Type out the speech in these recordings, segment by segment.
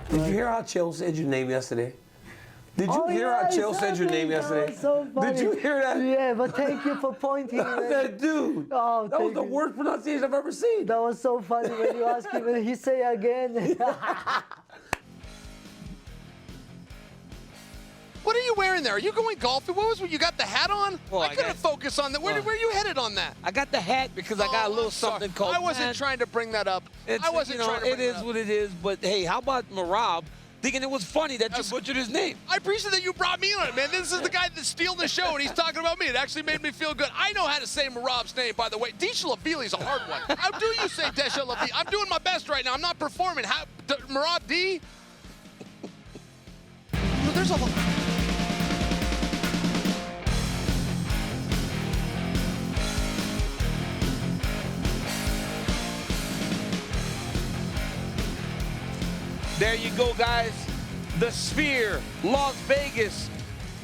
Did you hear how Chael said your name yesterday? Did you hear how Chael said your name yesterday? That was so funny. Did you hear that? Yeah, but thank you for pointing. That dude. Oh, that was the worst pronunciation I've ever seen. That was so funny when you asked him and he say again. What are you wearing there? Are you going golfing? What was it? You got the hat on? Well, I couldn't focus on that. Where are you headed on that? I got the hat because I got a little something called. I wasn't trying to bring that up. I wasn't trying to bring it is what it is. But hey, how about Marab thinking it was funny that you butchered his name? I appreciate that you brought me on it, man. This is the guy that's stealing the show, and he's talking about me. It actually made me feel good. I know how to say Marab's name, by the way. Dvalishvili is a hard one. How do you say Dvalishvili? I'm doing my best right now. I'm not performing. Marab D? There's a lot. There you go, guys. The Sphere, Las Vegas.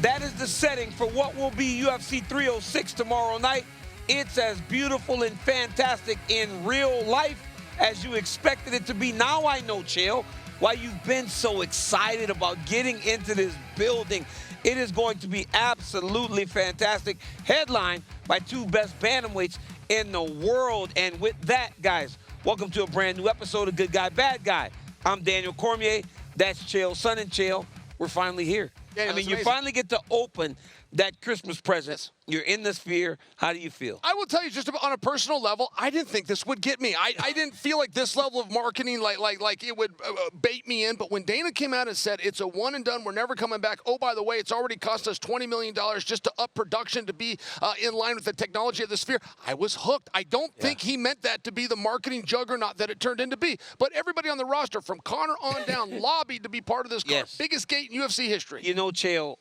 That is the setting for what will be UFC 306 tomorrow night. It's as beautiful and fantastic in real life as you expected it to be. Now I know, Chael, why you've been so excited about getting into this building. It is going to be absolutely fantastic. Headlined by two best bantamweights in the world. And with that, guys, welcome to a brand new episode of Good Guy, Bad Guy. I'm Daniel Cormier. That's Chael Son, and Chael, we're finally here. Yeah, I mean, you finally get to open that Christmas present. Yes. You're in the Sphere. How do you feel? I will tell you, just on a personal level, I didn't think this would get me. I didn't feel like this level of marketing, like it would bait me in. But when Dana came out and said it's a one and done, we're never coming back. Oh, by the way, it's already cost us $20 million just to up production to be in line with the technology of the Sphere. I was hooked. I don't think he meant that to be the marketing juggernaut that it turned into be. But everybody on the roster, from Conor on down, lobbied to be part of this card. Biggest gate in UFC history. You know, Chael,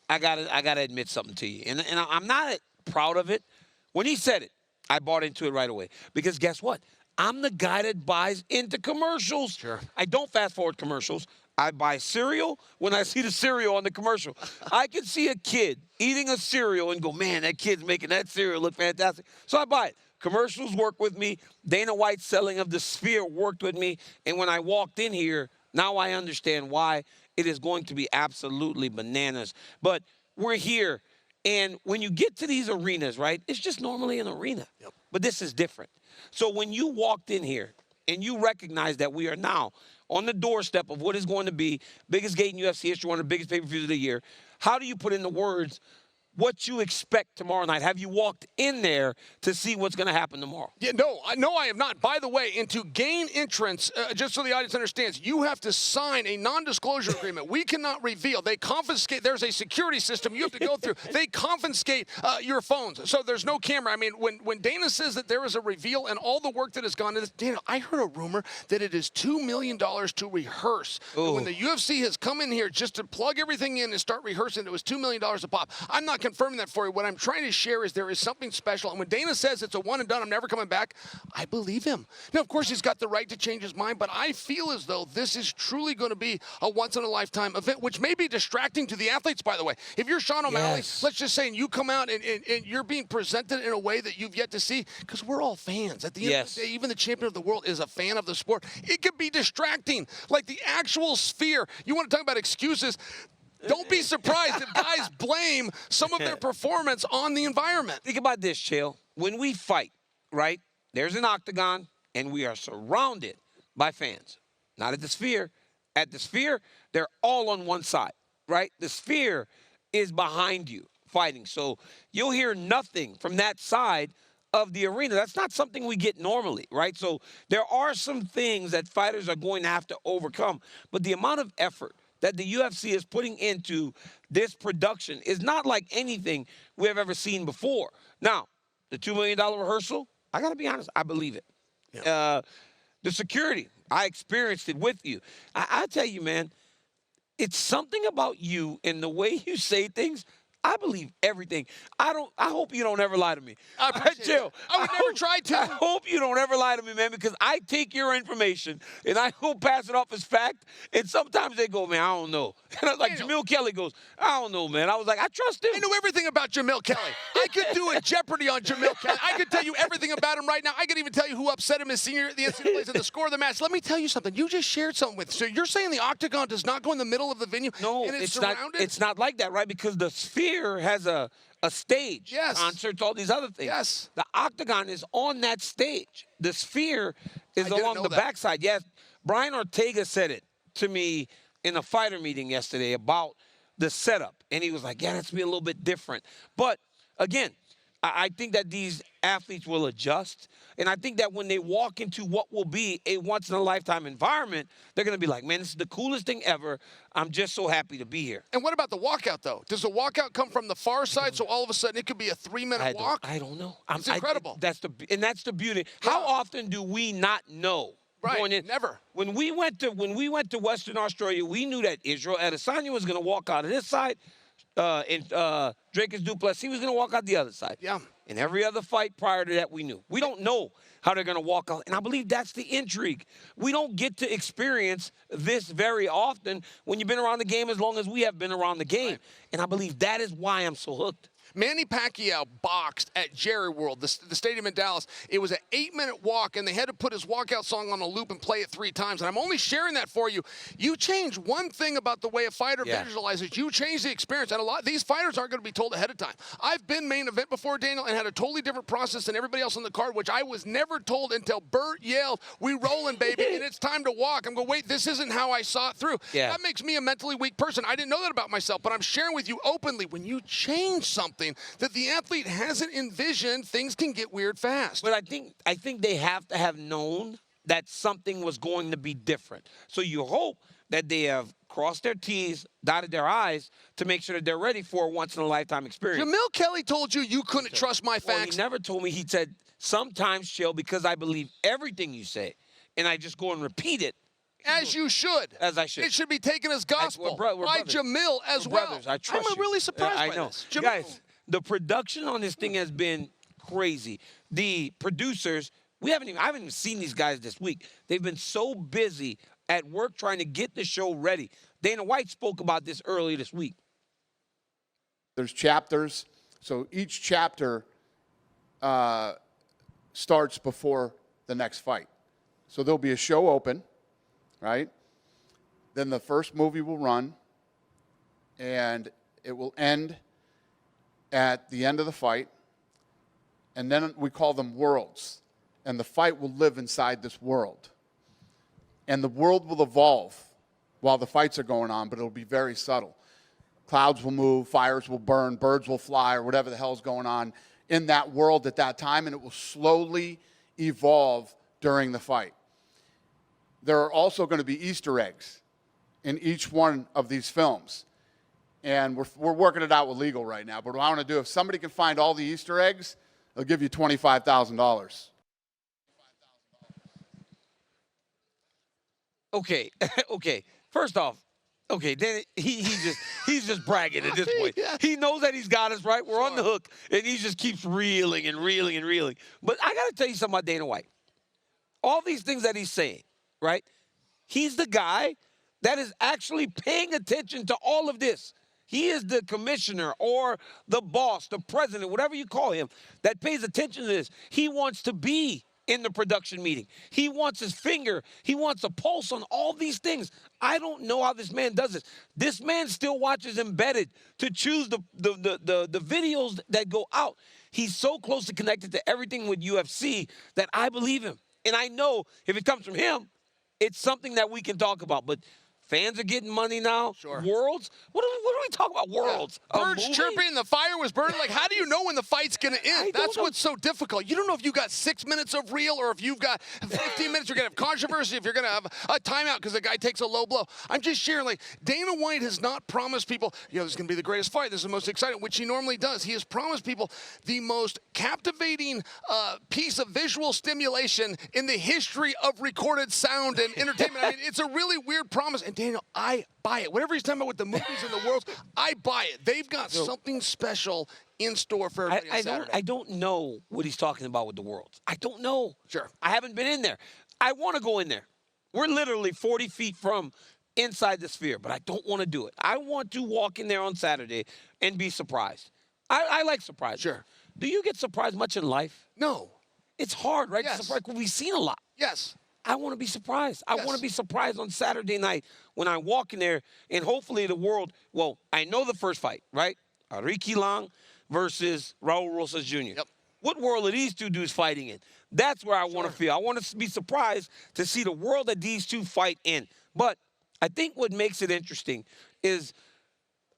I gotta admit something to you, and I'm not proud of it. When he said it, I bought into it right away, because guess what? I'm the guy that buys into commercials. Sure. I don't fast forward commercials. I buy cereal when I see the cereal on the commercial. I can see a kid eating a cereal and go, man, that kid's making that cereal look fantastic. So I buy it. Commercials work with me. Dana White's selling of the Sphere worked with me. And when I walked in here, now I understand why. It is going to be absolutely bananas. But we're here, and when you get to these arenas, right, it's just normally an arena. Yep. But this is different. So when you walked in here and you recognize that we are now on the doorstep of what is going to be biggest gate in UFC history, one of the biggest pay-per-views of the year, how do you put into words what you expect tomorrow night? Have you walked in there to see what's going to happen tomorrow? Yeah, no, I have not. By the way, and to gain entrance, just so the audience understands, you have to sign a non-disclosure agreement. We cannot reveal. They confiscate. There's a security system you have to go through. They confiscate your phones, so there's no camera. I mean, when Dana says that there is a reveal and all the work that has gone into this, Dana, I heard a rumor that it is $2 million to rehearse. When the UFC has come in here just to plug everything in and start rehearsing, it was $2 million a pop. I'm not confirming that for you. What I'm trying to share is there is something special. And when Dana says it's a one and done, I'm never coming back, I believe him. Now, of course, he's got the right to change his mind, but I feel as though this is truly going to be a once-in-a-lifetime event, which may be distracting to the athletes, by the way. If you're Sean O'Malley, let's just say, and you come out and you're being presented in a way that you've yet to see, because we're all fans. At the end of the day, even the champion of the world is a fan of the sport. It could be distracting, like the actual Sphere. You want to talk about excuses? Don't be surprised if guys blame some of their performance on the environment. Think about this, Chael. When we fight, right, there's an octagon, and we are surrounded by fans. Not at the Sphere. At the Sphere, they're all on one side, right? The Sphere is behind you fighting. So you'll hear nothing from that side of the arena. That's not something we get normally, right? So there are some things that fighters are going to have to overcome. But the amount of effort that the UFC is putting into this production is not like anything we have ever seen before. Now, the $2 million rehearsal, I got to be honest, I believe it. Yeah. The security, I experienced it with you. I tell you, man, it's something about you and the way you say things. I believe everything. I hope you don't ever lie to me. I appreciate Chill. it. I would never try to. I hope you don't ever lie to me, man, because I take your information and I go pass it off as fact. And sometimes they go, man, I don't know. And I was like, Jamil Kelly goes, I don't know, man. I was like, I trust him. I know everything about Jamil Kelly. I could do a Jeopardy on Jamil Kelly. I could tell you everything about him right now. I could even tell you who upset him as senior at the NCAAs and the score of the match. Let me tell you something. You just shared something with. So you're saying the octagon does not go in the middle of the venue? No, and it's surrounded? not. It's not like that, right? Because the Sphere has a stage, Yes. concerts, all these other things. Yes. The octagon is on that stage. The Sphere is along the backside. Yes, Brian Ortega said it to me in a fighter meeting yesterday about the setup, and he was like, yeah, that's be a little bit different. But again, I think that these athletes will adjust. And I think that when they walk into what will be a once-in-a-lifetime environment, they're going to be like, man, this is the coolest thing ever. I'm just so happy to be here. And what about the walkout, though? Does the walkout come from the far side, so all of a sudden it could be a 3-minute walk? I don't know. It's incredible. That's the beauty. How often do we not know? Right, Going in? never. When we went to Western Australia, we knew that Israel Adesanya was going to walk out of this side, and Dracus Duplessis was going to walk out the other side. Yeah. In every other fight prior to that, we knew. We don't know how they're going to walk out, and I believe that's the intrigue. We don't get to experience this very often when you've been around the game as long as we have been around the game, and I believe that is why I'm so hooked. Manny Pacquiao boxed at Jerry World, the stadium in Dallas. It was an 8-minute walk, and they had to put his walkout song on a loop and play it 3 times. And I'm only sharing that for you. You change one thing about the way a fighter visualizes. You change the experience. And a lot these fighters aren't going to be told ahead of time. I've been main event before, Daniel, and had a totally different process than everybody else on the card, which I was never told until Bert yelled, "We rolling, baby," and it's time to walk. I'm going, wait, this isn't how I saw it through. Yeah. That makes me a mentally weak person. I didn't know that about myself, but I'm sharing with you openly. When you change something that the athlete hasn't envisioned, things can get weird fast. But I think they have to have known that something was going to be different. So you hope that they have crossed their T's, dotted their I's to make sure that they're ready for a once-in-a-lifetime experience. Jamil Kelly told you couldn't trust my Well, facts. he never told me. He said, sometimes, Chael, because I believe everything you say, and I just go and repeat it. As you should. As I should. It should be taken as gospel we're by brothers. Jamil as well. Brothers, I trust I'm you. really surprised I by know. this. Jamil. Guys, the production on this thing has been crazy. The producers, I haven't even seen these guys this week. They've been so busy at work trying to get the show ready. Dana White spoke about this earlier this week. There's chapters, so each chapter starts before the next fight. So there'll be a show open, right? Then the first movie will run, and it will end at the end of the fight, and then we call them worlds, and the fight will live inside this world. And the world will evolve while the fights are going on, but it'll be very subtle. Clouds will move, fires will burn, birds will fly, or whatever the hell's going on in that world at that time, and it will slowly evolve during the fight. There are also going to be Easter eggs in each one of these films. And we're working it out with legal right now. But what I want to do, if somebody can find all the Easter eggs, they'll give you $25,000. Okay, okay. First off, okay, then he's just bragging at this point. Yeah. He knows that he's got us right. We're on the hook, and he just keeps reeling and reeling and reeling. But I got to tell you something about Dana White. All these things that he's saying, right? He's the guy that is actually paying attention to all of this. He is the commissioner or the boss, the president, whatever you call him, that pays attention to this. He wants to be in the production meeting. He wants his finger. He wants a pulse on all these things. I don't know how this man does this. This man still watches Embedded to choose the videos that go out. He's so closely connected to everything with UFC that I believe him. And I know if it comes from him, it's something that we can talk about. But fans are getting money now. Sure. Worlds? What are we talking about? Worlds? A Birds movie? chirping, the fire was burning. Like, how do you know when the fight's going to I end? don't That's know. what's so difficult. You don't know if you got 6 minutes of reel or if you've got 15 minutes. You're going to have controversy, if you're going to have a timeout because the guy takes a low blow. I'm just sharing, like, Dana White has not promised people, this is going to be the greatest fight. This is the most exciting, which he normally does. He has promised people the most captivating piece of visual stimulation in the history of recorded sound and entertainment. I mean, it's a really weird promise. And Daniel, I buy it. Whatever he's talking about with the movies and the worlds, I buy it. They've got something special in store for everybody on Saturday. I don't know what he's talking about with the worlds. I don't know. Sure. I haven't been in there. I want to go in there. We're literally 40 feet from inside the sphere, but I don't want to do it. I want to walk in there on Saturday and be surprised. I like surprises. Sure. Do you get surprised much in life? No. It's hard, right? Yes. To surprise, 'cause we've seen a lot. Yes. I want to be surprised. I Yes. want to be surprised on Saturday night when I walk in there and hopefully the world, well, I know the first fight, right? Ricky Long versus Raul Rosas Jr. Yep. What world are these two dudes fighting in? That's where I want to feel. I want to be surprised to see the world that these two fight in. But I think what makes it interesting is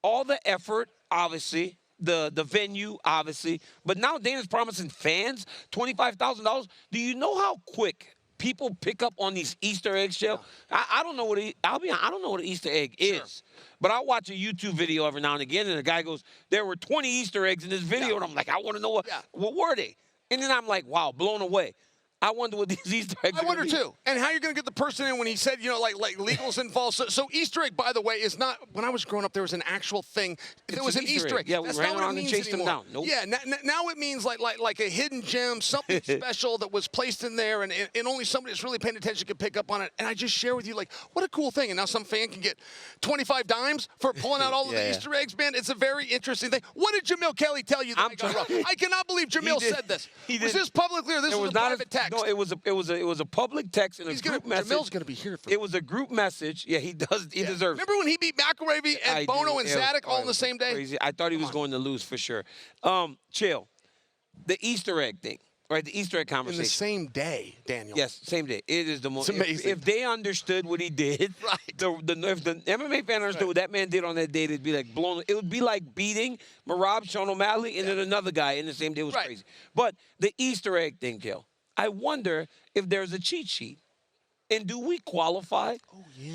all the effort, obviously, the venue, obviously, but now Dana's promising fans $25,000. Do you know how quick people pick up on these Easter eggs, Chael? I don't know what I don't know what an Easter egg is, but I'll watch a YouTube video every now and again, and the guy goes, "There were 20 Easter eggs in this video," and I'm like, "I want to know what were they?" And then I'm like, "Wow, blown away." I wonder what these Easter eggs are. I wonder gonna be. too. And how you're going to get the person in when he said, like legals involved. So Easter egg, by the way, is not. When I was growing up, there was an actual thing. There was an Easter egg. Yeah, we That's ran not what around it and means chased them anymore. down. Nope. Yeah, now it means like a hidden gem, something special that was placed in there, and only somebody that's really paying attention can pick up on it. And I just share with you, like, what a cool thing. And now some fan can get 25 dimes for pulling out all of the Easter eggs, man. It's a very interesting thing. What did Jamil Kelly tell you that I got wrong? I cannot believe Jamil said this. Was this publicly or this was a private text? No, it was a public text and a group message. Jamil's going to be here for It was a group message. Yeah, he does. He deserves it. Remember when he beat McElravy and Bono and Zadok all in the same day? Crazy. I thought he was going to lose for sure. Chill. The Easter egg thing, right? The Easter egg conversation. In the same day, Daniel. Yes, same day. It is the most. It's amazing. If they understood what he did, Right. If the MMA fan understood what that man did on that day, it'd be like blown. It would be like beating Marab, Sean O'Malley, and then another guy in the same day. It was crazy. But the Easter egg thing, Kill. I wonder if there's a cheat sheet. And do we qualify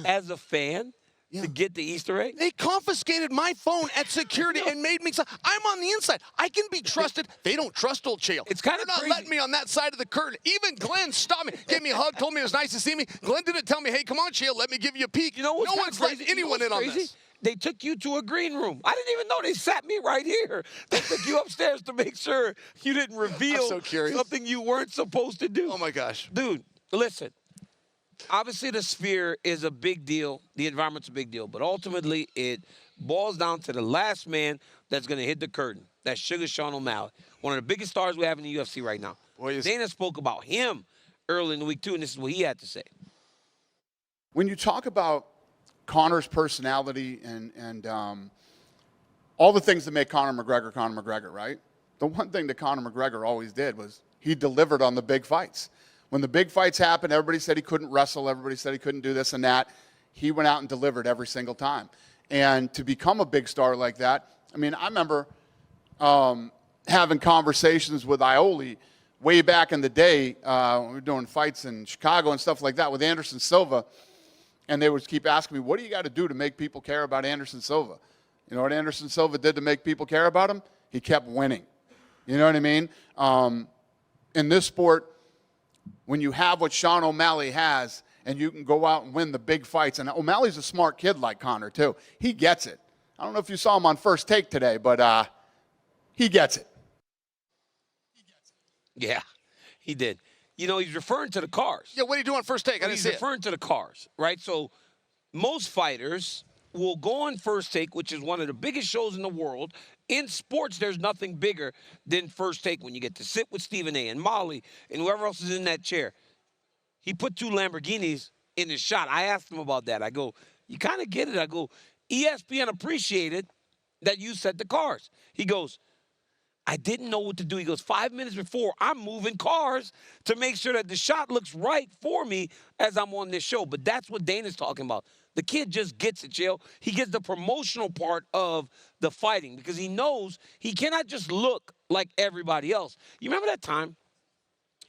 as a fan to get the Easter egg? They confiscated my phone at security and made me. I'm on the inside. I can be trusted. They don't trust old Chael. It's kind They're of not crazy. letting me on that side of the curtain. Even Glenn stopped me, gave me a hug, told me it was nice to see me. Glenn didn't tell me, "Hey, come on, Chael, let me give you a peek." You know what's no kinda one's crazy? letting anyone in on this. They took you to a green room. I didn't even know they sat me right here. They took you upstairs to make sure you didn't reveal so curious. something you weren't supposed to do. Oh my gosh, dude, listen. Obviously, the sphere is a big deal. The environment's a big deal. But ultimately, it boils down to the last man that's going to hit the curtain. That's Sugar Sean O'Malley, one of the biggest stars we have in the UFC right now. Dana spoke about him early in the week, too, and this is what he had to say. When you talk about Conor's personality and all the things that make Conor McGregor, right? The one thing that Conor McGregor always did was he delivered on the big fights. When the big fights happened, everybody said he couldn't wrestle. Everybody said he couldn't do this and that. He went out and delivered every single time. And to become a big star like that, I mean, I remember having conversations with Ioli way back in the day when we were doing fights in Chicago and stuff like that with Anderson Silva. And they would keep asking me, what do you got to do to make people care about Anderson Silva? You know what Anderson Silva did to make people care about him? He kept winning. You know what I mean? In this sport, when you have what Sean O'Malley has and you can go out and win the big fights, and O'Malley's a smart kid like Conor too. He gets it. I don't know if you saw him on First Take today, but he gets it. Yeah, he did. You know, he's referring to the cars. Yeah, what do you do on First Take? I didn't see it. He's referring to the cars, right? So most fighters will go on First Take, which is one of the biggest shows in the world. In sports, there's nothing bigger than First Take when you get to sit with Stephen A. and Molly and whoever else is in that chair. He put 2 Lamborghinis in his shot. I asked him about that. I go, you kind of get it. I go, ESPN appreciated that you set the cars. He goes, I didn't know what to do. He goes, 5 minutes before, I'm moving cars to make sure that the shot looks right for me as I'm on this show. But that's what Dana's talking about. The kid just gets it, Chael. He gets the promotional part of the fighting because he knows he cannot just look like everybody else. You remember that time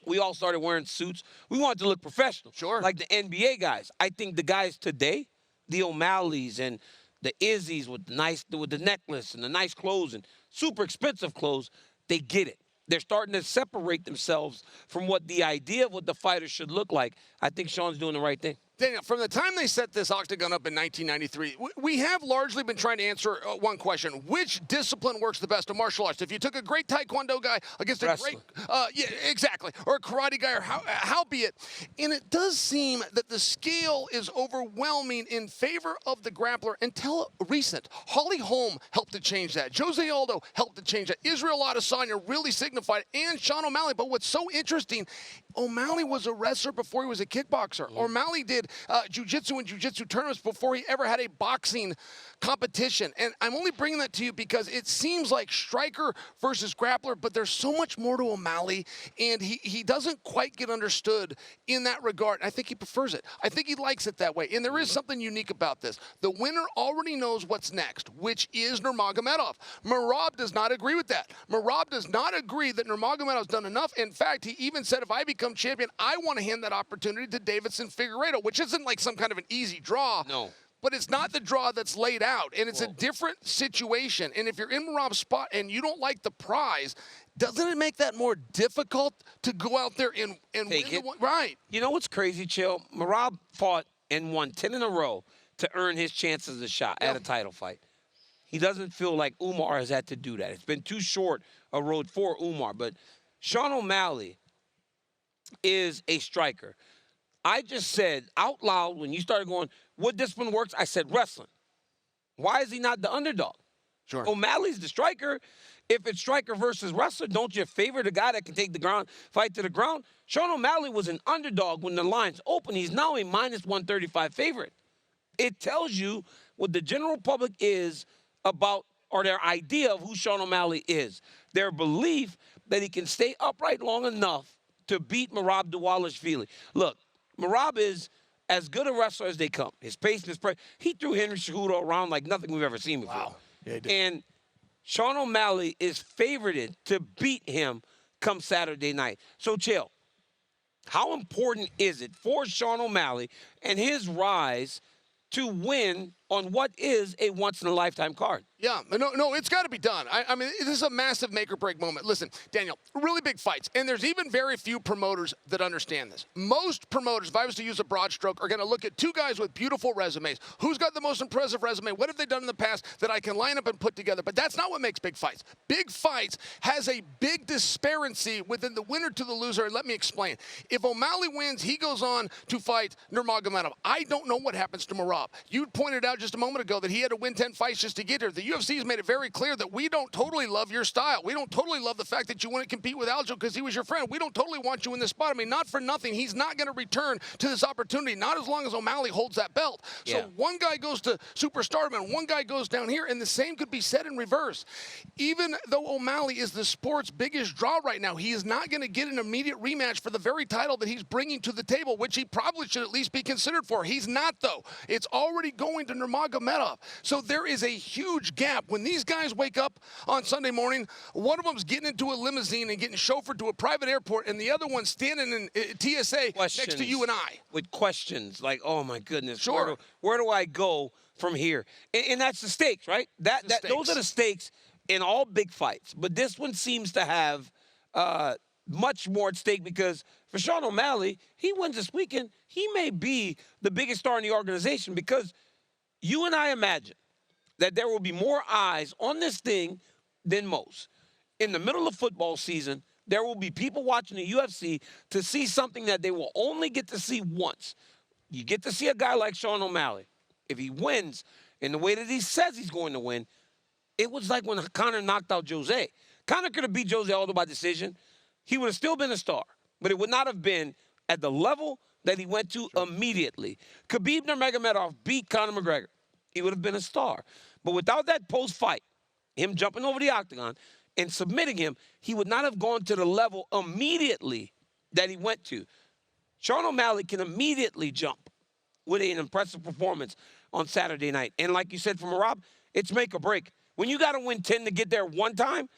we all started wearing suits? We wanted to look professional. Sure. Like the NBA guys. I think the guys today, the O'Malleys and the Izzies with the necklace and the nice clothes and super expensive clothes, they get it. They're starting to separate themselves from what the idea of what the fighter should look like. I think Sean's doing the right thing. Daniel, from the time they set this octagon up in 1993, we have largely been trying to answer one question. Which discipline works the best in martial arts? If you took a great Taekwondo guy against a Wrestling. great, yeah, exactly, or a karate guy, or how be it. And it does seem that the scale is overwhelming in favor of the grappler until recent. Holly Holm helped to change that. Jose Aldo helped to change that. Israel Adesanya really signified it, and Sean O'Malley. But what's so interesting, O'Malley was a wrestler before he was a kickboxer. O'Malley did jiu-jitsu and jiu-jitsu tournaments before he ever had a boxing competition. And I'm only bringing that to you because it seems like striker versus grappler, but there's so much more to O'Malley, and he doesn't quite get understood in that regard. I think he prefers it. I think he likes it that way. And there is something unique about this. The winner already knows what's next, which is Nurmagomedov. Merab does not agree with that. Merab does not agree that Nurmagomedov's done enough. In fact, he even said, if I become champion, I want to hand that opportunity to Davidson Figueiredo, which isn't like some kind of an easy draw. No. But it's not the draw that's laid out, and it's a different situation. And if you're in Merab's spot and you don't like the prize, doesn't it make that more difficult to go out there and win the one? Right. You know what's crazy, Chael? Merab fought and won 10 in a row to earn his chances of a shot at a title fight. He doesn't feel like Umar has had to do that. It's been too short a road for Umar. But Sean O'Malley is a striker. I just said out loud when you started going, what discipline works? I said wrestling. Why is he not the underdog? Sure. O'Malley's the striker. If it's striker versus wrestler, don't you favor the guy that can take the ground, fight to the ground? Sean O'Malley was an underdog when the line's open. He's now a minus 135 favorite. It tells you what the general public is about, or their idea of who Sean O'Malley is. Their belief that he can stay upright long enough to beat Merab Dvalishvili. Look, Merab is as good a wrestler as they come. His pace, his press. He threw Henry Cejudo around like nothing we've ever seen before. Wow. Yeah, he did. And Sean O'Malley is favored to beat him come Saturday night. So, Chael, how important is it for Sean O'Malley and his rise to win on what is a once-in-a-lifetime card? Yeah, no, it's got to be done. I mean, this is a massive make-or-break moment. Listen, Daniel, really big fights, and there's even very few promoters that understand this. Most promoters, if I was to use a broad stroke, are going to look at two guys with beautiful resumes. Who's got the most impressive resume? What have they done in the past that I can line up and put together? But that's not what makes big fights. Big fights has a big disparity within the winner to the loser, and let me explain. If O'Malley wins, he goes on to fight Nurmagomedov. I don't know what happens to Merab. You pointed out just a moment ago that he had to win 10 fights just to get here. The UFC has made it very clear that we don't totally love your style. We don't totally love the fact that you want to compete with Aljo because he was your friend. We don't totally want you in this spot. I mean, not for nothing. He's not going to return to this opportunity, not as long as O'Malley holds that belt. Yeah. So one guy goes to superstardom and one guy goes down here, and the same could be said in reverse. Even though O'Malley is the sport's biggest draw right now, he is not going to get an immediate rematch for the very title that he's bringing to the table, which he probably should at least be considered for. He's not, though. It's already going to Nurmagomedov. So there is a huge gap. When these guys wake up on Sunday morning, one of them's getting into a limousine and getting chauffeured to a private airport, and the other one's standing in TSA next to you and I. With questions like, oh, my goodness, Sure. where do I go from here? And that's the stakes, right? Those are the stakes in all big fights. But this one seems to have much more at stake because for Sean O'Malley, he wins this weekend, he may be the biggest star in the organization because you and I imagine that there will be more eyes on this thing than most. In the middle of football season, there will be people watching the UFC to see something that they will only get to see once. You get to see a guy like Sean O'Malley. If he wins in the way that he says he's going to win, it was like when Conor knocked out Jose. Conor could have beat Jose Aldo by decision. He would have still been a star, but it would not have been at the level that he went to immediately. Khabib Nurmagomedov beat Conor McGregor. He would have been a star. But without that post-fight, him jumping over the octagon and submitting him, he would not have gone to the level immediately that he went to. Sean O'Malley can immediately jump with an impressive performance on Saturday night. And like you said from Merab, it's make or break. When you got to win 10 to get there one time,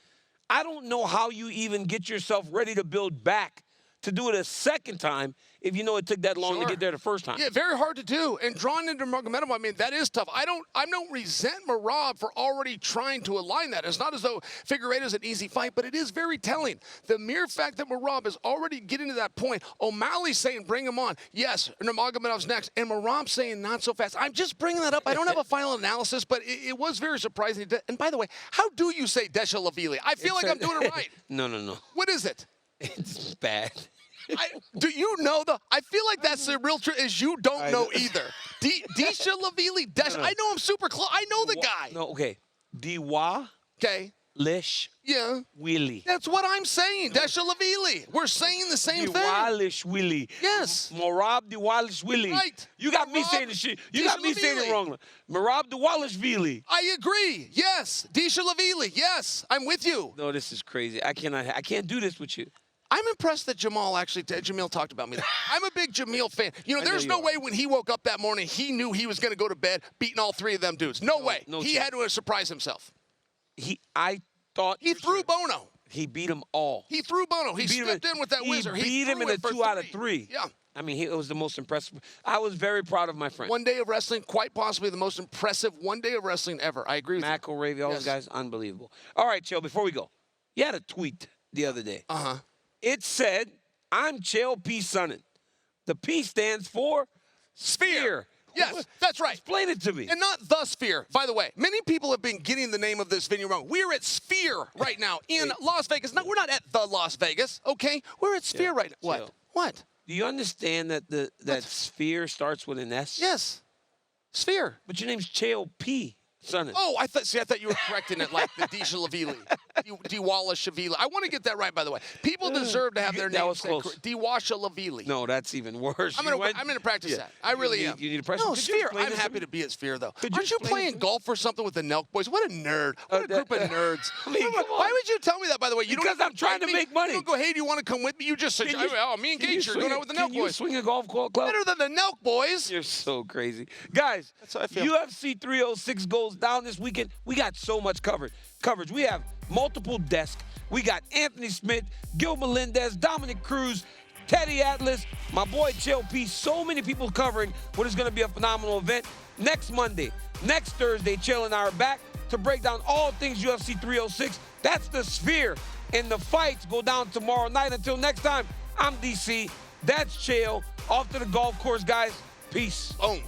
I don't know how you even get yourself ready to build back to do it a second time if you know it took that long to Sure. get there the first time. Yeah, very hard to do. And drawn into Nurmagomedov, I mean, that is tough. I don't resent Merab for already trying to align that. It's not as though Figueiredo is an easy fight, but it is very telling. The mere fact that Merab is already getting to that point, O'Malley's saying bring him on. Yes, Nurmagomedov's next, and Merab saying not so fast. I'm just bringing that up. I don't have a final analysis, but it was very surprising. And by the way, how do you say Dvalishvili? I feel like I'm doing it right. No. What is it? It's bad. Do you know I feel like that's the real truth is you don't know either. Dvalishvili, I know him super close. I know the guy. No, okay. Dwa Okay. Lish Yeah. Willie. That's what I'm saying. Dvalishvili. We're saying the same thing. Dvalishvili. Yes. Merab Dvalishvili. Right. You got me Merab saying the shit. You got me saying it wrong. Merab Dvalishvili. I agree. Yes. Dvalishvili. Yes. I'm with you. No, this is crazy. I can't do this with you. I'm impressed that Jamil talked about me. I'm a big Jamil fan. You know, I know there's you no are. way when he woke up that morning, he knew he was going to go to bed beating all three of them dudes. No way. no He chance. had to surprise himself. I thought He for threw sure Bono. he beat them all. He threw Bono. He beat him stepped in with that whizzer. He beat him threw in a it for 2 out of 3. Yeah. I mean, it was the most impressive. I was very proud of my friend. One day of wrestling, quite possibly the most impressive one day of wrestling ever. I agree with Mac O'Ravy, all Yes. those guys, unbelievable. All right, Chael, before we go, you had a tweet the other day. you. Uh-huh. It said, I'm Chael P. Sonnen. The P stands for Sphere. Yes, that's right. Explain it to me. And not the Sphere, by the way. Many people have been getting the name of this venue wrong. We're at Sphere right now in Las Vegas. No, we're not at the Las Vegas, okay? We're at Sphere right now. What? Chael. What? Do you understand that that Sphere starts with an S? Yes. Sphere. But your name's Chael P. Sonnen. Oh, I thought you were correcting it like the Dvalishvili. Dvalishvili. I want to get that right, by the way. People deserve to have their That names was said close. correct. Dvalishvili. No, that's even worse. I'm You going went- to practice Yeah. that. I really You am. need- you need to practice. No, Could you Sphere. explain I'm this to happy me? to be at Sphere, though. Could you Aren't you explain playing this to me? golf or something with the Nelk boys? What a nerd. What a group of nerds. I mean, come Why on. would you tell me that, by the way? You Because don't even I'm trying invite to me. make money. You don't go, hey, do you want to come with me? You just said, Can you- oh, me and can you Gage are going swing out a- with the Can Nelk you boys. swing a golf club? Better than the Nelk boys. You're so crazy. Guys, That's how I feel. UFC 306 goes down this weekend. We got so much coverage. We have multiple desks. We got Anthony Smith, Gil Melendez, Dominic Cruz, Teddy Atlas, my boy Chael P. So many people covering what is going to be a phenomenal event. Next Monday, next Thursday, Chael and I are back to break down all things UFC 306. That's the Sphere. And the fights go down tomorrow night. Until next time, I'm DC. That's Chael. Off to the golf course, guys. Peace. Boom.